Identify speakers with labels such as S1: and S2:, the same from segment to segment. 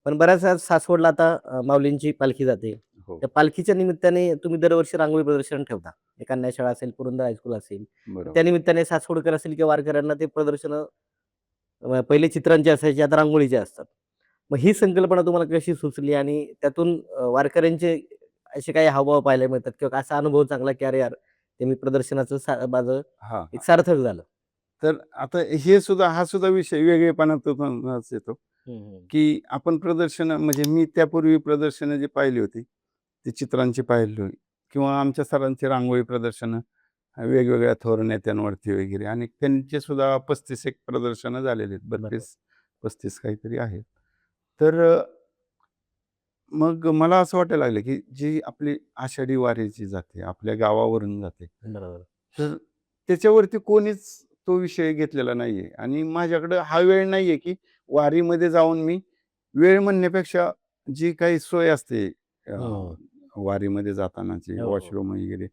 S1: पण बऱ्याच वेळा सासवडला आता माऊलींची पालखी जाते.
S2: हो,
S1: त्या पालखीच्या निमित्ताने तुम्ही दरवर्षी रांगोळी प्रदर्शन ठेवता. ते कन्या शाळा असेल, पुरंदर हायस्कूल असेल.
S2: बरोबर.
S1: त्या निमित्ताने सासवडकर असेल किंवा वारकऱ्यांना ते प्रदर्शनं पहिले चित्रांची असायची, आता रांगोळीचे असतात. मग ही संकल्पना तुम्हाला कशी सुचली आणि त्यातून वारकऱ्यांचे असे काही हावभाव पाहायला मिळतात किंवा असा अनुभव चांगला की अरे यार, ते मी प्रदर्शनाचं माझं
S2: हां,
S1: एक
S2: हां.
S1: सार्थक झालं.
S2: तर आता हे सुद्धा हा सुद्धा विषय वेगळेपणातूनच येतो,
S1: हं, हं.
S2: की आपण प्रदर्शनं म्हणजे मी त्यापूर्वी प्रदर्शनं जी पाहिली होती, ती चित्रांची पाहिली होती किंवा आमच्या सरांची रांगोळी प्रदर्शनं वेगवेगळ्या थोर नेत्यांवरती वगैरे आणि त्यांचे सुद्धा 35 एक प्रदर्शनं झालेली आहेत.
S1: बरोबर.
S2: 32-35 काहीतरी आहेत. तर मग मला असं वाटायला लागलं, की जी आपली आषाढी वारी जी जाते, आपल्या गावावरून जाते,
S1: बरोबर.
S2: तर त्याच्यावरती कोणीच तो विषय घेतलेला नाहीये आणि माझ्याकडं हा वेळ नाहीये, की वारीमध्ये जाऊन मी वेळ म्हणण्यापेक्षा जी काही सोय असते
S1: हं.
S2: वारीमध्ये जातानाची
S1: हो, हो.
S2: वॉशरूम वगैरे,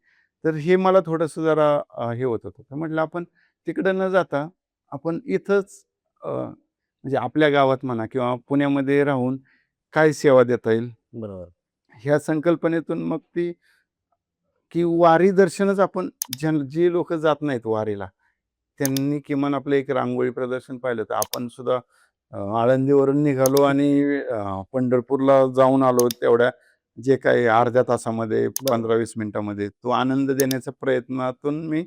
S2: तर हे मला थोडंसं जरा हे होत होतं. तर म्हटलं आपण तिकडं न जाता आपण इथंच म्हणजे आपल्या गावात म्हणा किंवा पुण्यामध्ये राहून काय सेवा देता येईल?
S1: बरोबर.
S2: ह्या संकल्पनेतून मग ती की वारी दर्शनच आपण जी लोकं जात नाहीत वारीला, त्यांनी किमान आपलं एक रांगोळी प्रदर्शन पाहिलं तर आपण सुद्धा आळंदीवरून निघालो आणि पंढरपूरला जाऊन आलो तेवढ्या जे काही अर्ध्या तासामध्ये,
S1: बरोबर.
S2: 15-20 मिनिटामध्ये तो आनंद देण्याच्या प्रयत्नातून मी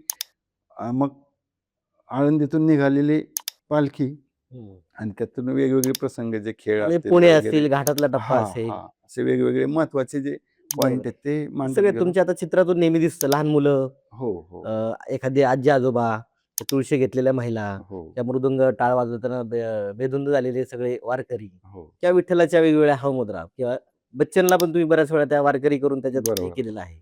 S2: मग आळंदीतून निघालेली पालखी
S1: हं.
S2: आणि त्यातून वेगवेगळे प्रसंग जे खेळ
S1: म्हणजे
S2: असतील
S1: पुणे
S2: वगैरे
S1: असतील, घाटातला टप्पा
S2: हां,
S1: असेल.
S2: हां. असे वेगवेगळे महत्त्वाचे जे पॉइंट
S1: बरोबर.
S2: आहेत ते
S1: हे
S2: मांडत
S1: सगळे
S2: गेलो.
S1: तुमच्या आता चित्रातून नेहमी दिसतं. लहान मुलं,
S2: हो, हो,
S1: अ, एखादी आजी-आजोबा, त्या तुळशी घेतलेल्या महिला,
S2: हो,
S1: त्या मृदुंग, टाळ वाजवताना बेधुंद झालेले सगळे वारकरी
S2: हो.
S1: किंवा विठ्ठलाच्या वेगवेगळ्या हावमुद्रा किंवा बच्चनला पण तुम्ही बऱ्याच वेळा त्या वारकरी करून त्याच्यात हे
S2: बरोबर.
S1: केलेलं आहे.